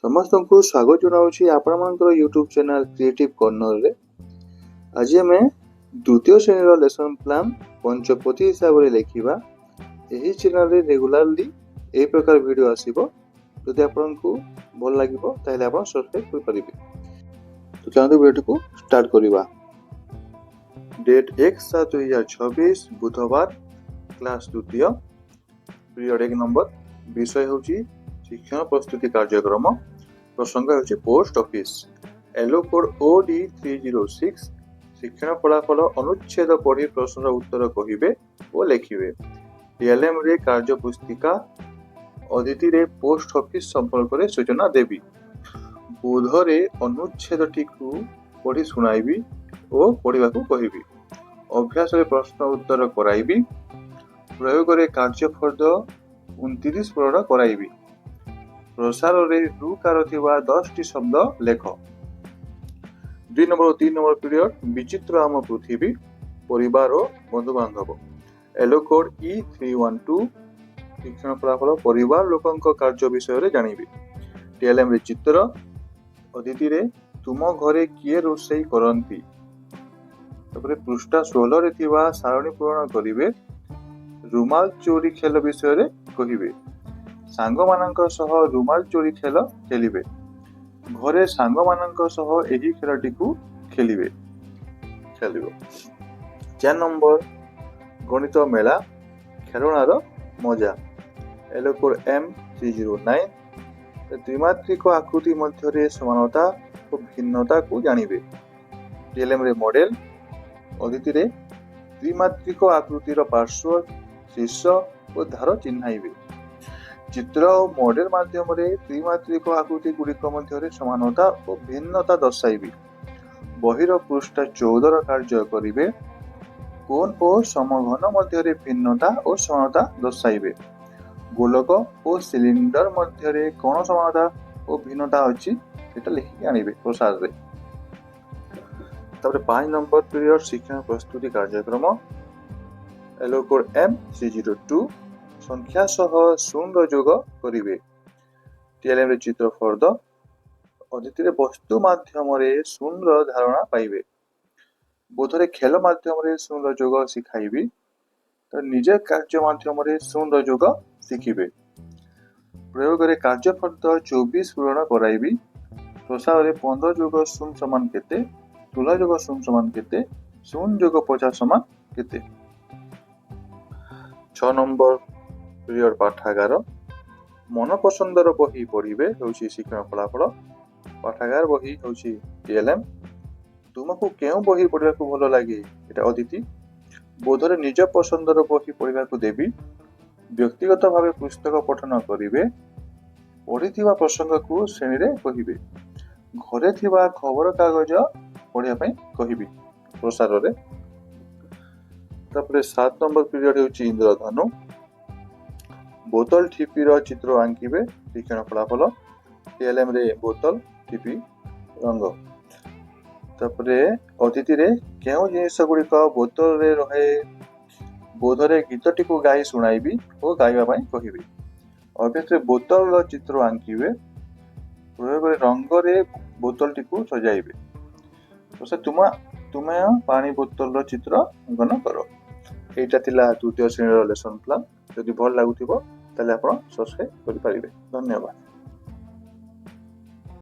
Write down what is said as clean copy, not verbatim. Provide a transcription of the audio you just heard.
समस्त को स्वागत जनाऊँगी आपणकर यूट्यूब चैनल क्रिएटिव कॉर्नर रे। आज आम द्वितीय श्रेणी लेसन प्लान पंचपति हिसाब से लिखा। यही चैनल रे रेगुलारली ए प्रकार वीडियो आसीबो। जदि आपको भल लगे ताहले आप सब्सक्राइब कर पारिबे। तो चलते वीडियो को स्टार्ट करवा। डेट 1/7/2026 बुधवार, क्लास द्वितीय, पीरियड 1 नंबर। विषय होची शिक्षण प्रस्तुति कार्यक्रम। प्रसंग होची post office. ELO code OD 306। शिक्षण फलाफल अनुच्छेद पढ़ी प्रश्न उत्तर कहिबे और लिखिबे। टीएलएम रे कार्य पुस्तिका अदिति रे पोस्ट ऑफिस संपर्क रे सूचना देबी। बुधरे अनुच्छेद टीकू पढ़ी सुनाइबी और पढ़िबा को कहिबी। अभ्यास रे प्रश्न उत्तर कराइबी। प्रयोग रे कार्य फर्द 29 पूर्ण कराइबी। प्रसार रे रुकार थिबा 10 टी शब्द लेख। 2 नंबर और 3 नंबर पीरियड विचित्र आम पृथ्वी, परिवार और बंधु बांधव। ELO code E312। शिक्षण फलाफल परिवार लोकंक कार्य विषय रे जानिबे। टीएलएम रे चित्र अदिति रे तुम घरे किए रोषेई करंती। तबरे पृष्ठ 16 रे थिबा सारणी पूर्ण करिवे। रुमाल चोरी खेल विषय रे कहिबे। सांग मानक सह रुमाल चोरी खेल खेलिबे। घरे सांग मानक सह एही खेलटी को खेलिबे। 4 नंबर गणित मेला खेलनार मजा। Yellow code M309। त्रिमात्रिक आकृति मध्य समानता और भिन्नता को जानिबे। टीएलएम रे मॉडल अदिति रे त्रिमात्रिक आकृतिर पार्श्व, शीर्ष और धार चिन्हाइबे। चित्र और मॉडल माध्यम रे त्रिमात्रिक आकृति गुड़िक मध्य समानता और भिन्नता दर्शाइबे। बहिर पृष्ठ 14 कार्य करिवे। कोण और समघन मध्य भिन्नता और समानता दर्शाइबे। गोलक और सिलिंडर मध्य कोण समानता और भिन्नता अछि एटा लिखि आनिबे प्रसार रे। तबरे 5 नंबर पीरियड शिक्षण प्रस्तुति कार्यक्रम। ELO code M302। संख्या सह शून्य जोग करिवे। टीएलएम रे चित्र फर्द अदिति रे वस्तु माध्यम रे शून्य धारणा पाइबे। बोधरे खेल माध्यम रे शून्य जोग सिखाइबी। तो निजे कार्य माध्यम रे शून्य जोग शिखिबे। प्रयोग रे कार्य फर्द 24 पूर्ण कराइबी। प्रसार रे 15 जोग शून्य समान केते, 16 जोग शून्य समान केते, शून्य जोग 50 समान केते। 6 नंबर पीरियड पाठागार। मन पसंदर बही पढ़िबे होची शिक्षण फलाफल। पाठागार बही होची टीएलएम। तुमको केउ बही पढ़िबा को भलो लागे एटा अदिति। बोधरे निज पसंदर बही पढ़िबा को देबी। व्यक्तिगत भावे पुस्तक पठन करिवे। पढ़िथिबा प्रसंग को श्रेणी रे कहिबे। घरे थिबा खबर कागज पढ़िया पई कहिबी प्रसार रे। तापरे 7 नंबर पीरियड होची इंद्रधनु। बोतल ठीपी रो चित्र आंकिबे। शिक्षण फलाफल टीएलएम रे बोतल ठीपी रंग। तापरे अतिथि रे केउ जिनिस गुड़िक बोतल रे रहे। बोधरे गीतटी को गाई सुनाइबी और गाइबा पई कहिबी। अभ्यास रे बोतल रो चित्र आंकिबे। प्रयोग रे रंग रे बोतलटी को सजाइबे। तो तुमे पानी बोतल रो चित्र अंकन करो। एटा थिला द्वितीय श्रेणी रो लेसन प्लान। जदि भल लागुथिबो ताले आपण सब्सक्राइब करि पारिबे। धन्यवाद।